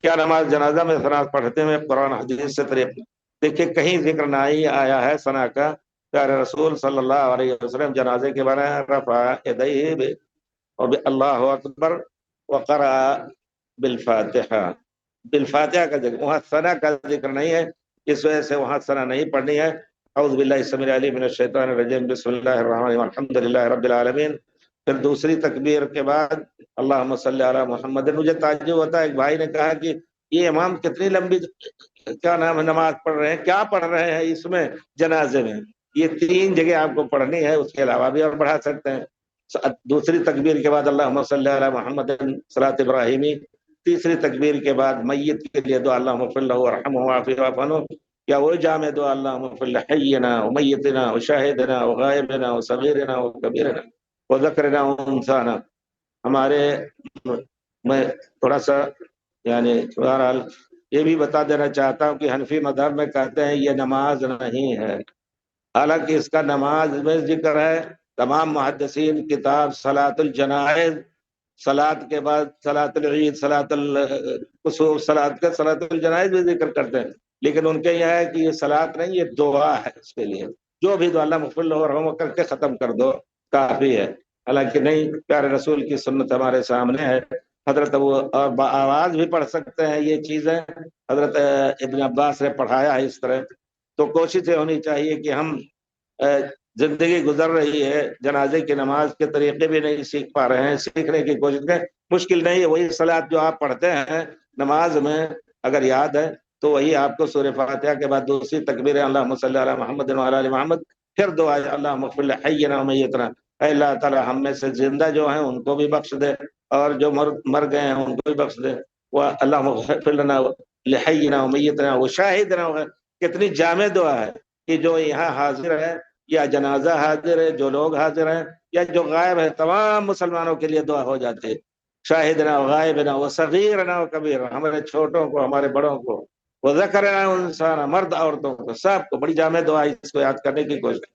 کیا نماز جنازہ میں ثنا پڑھتے ہیں قرآن حدیث سے طریقہ؟ دیکھیے کہیں ذکر نہیں آیا ہے ثنا کا۔ پیارے رسول صلی اللہ علیہ وسلم جنازے کے بارے میں رفع یدیہ اور اللہ اکبر وقرأ بالفاتحہ، بالفاتحہ کا ذکر، وہاں ثنا کا ذکر نہیں ہے، اس وجہ سے وہاں ثنا نہیں پڑھنی ہے۔ اعوذ باللہ السمیع العلیم من الشیطان الرجیم، بسم اللہ الرحمن الرحیم، الحمد للہ رب العالمین۔ پھر دوسری تکبیر کے بعد اللہم صلی علی محمد۔ مجھے تعجب ہوتا ہے، ایک بھائی نے کہا کہ یہ امام کتنی لمبی کیا نام ہے نماز پڑھ رہے ہیں، کیا پڑھ رہے ہیں اس میں جنازے میں؟ یہ 3 جگہ آپ کو پڑھنی ہے، اس کے علاوہ بھی اور بڑھا سکتے ہیں۔ دوسری تکبیر کے بعد اللہم صلی علی محمد صلاۃ ابراہیمی۔ تیسری تکبیر کے بعد میت کے لیے دعا، اللہم اغفر لہ وارحمہ وعافہ واعف عنہ، یا وہ جامع دعا، اللہم اغفر لحینا ومیتنا وشاہدنا وغائبنا وصغیرنا وکبیرنا وذکرنا وانثانا۔ ہمارے میں تھوڑا سا یعنی بہرحال یہ بھی بتا دینا چاہتا ہوں کہ حنفی مذہب میں کہتے ہیں یہ نماز نہیں ہے، حالانکہ اس کا نماز میں ذکر ہے۔ تمام محدثین کتاب صلاۃ الجنائز، صلاۃ کے بعد صلاۃ العید، صلاۃ الکسوف، صلاۃ الجنائز بھی ذکر کرتے ہیں، لیکن ان کے یہ ہے کہ یہ صلاۃ نہیں، یہ دعا ہے، اس کے لیے جو بھی دعا، اللہ مغفر لہ ورحمہ کر کے ختم کر دو کافی ہے۔ حالانکہ نہیں، پیارے رسول کی سنت ہمارے سامنے ہے۔ حضرت وہ اور آواز بھی پڑھ سکتے ہیں یہ چیزیں، حضرت ابن عباس نے پڑھایا ہے اس طرح۔ تو کوشش یہ ہونی چاہیے کہ ہم زندگی گزر رہی ہے، جنازے کی نماز کے طریقے بھی نہیں سیکھ پا رہے ہیں، سیکھنے کی کوشش کریں، مشکل نہیں ہے۔ وہی صلاۃ جو آپ پڑھتے ہیں نماز میں اگر یاد ہے تو وہی آپ کو سورہ فاتحہ کے بعد دوسری تکبیر اللہم صلی علی محمد وعلی آل محمد، پھر دعا اللہم اغفر لحینا ومیتنا، اے اللہ تعالی ہم میں سے زندہ جو ہیں ان کو بھی بخش دے اور جو مر گئے ہیں ان کو بھی بخش دے، وہ اللہم اغفر لنا لحینا ومیتنا وشاہدنا۔ کتنی جامع دعا ہے کہ جو یہاں حاضر ہے یا جنازہ حاضر ہے، جو لوگ حاضر ہیں یا جو غائب ہے، تمام مسلمانوں کے لیے دعا ہو جاتی ہے۔ شاہدنا وغائبنا وصغیرنا وکبیرنا، ہمارے چھوٹوں کو، ہمارے بڑوں کو، وذکرنا انسانا، مرد عورتوں کو، سب کو، بڑی جامع دعا ہے، اس کو یاد کرنے کی کوشش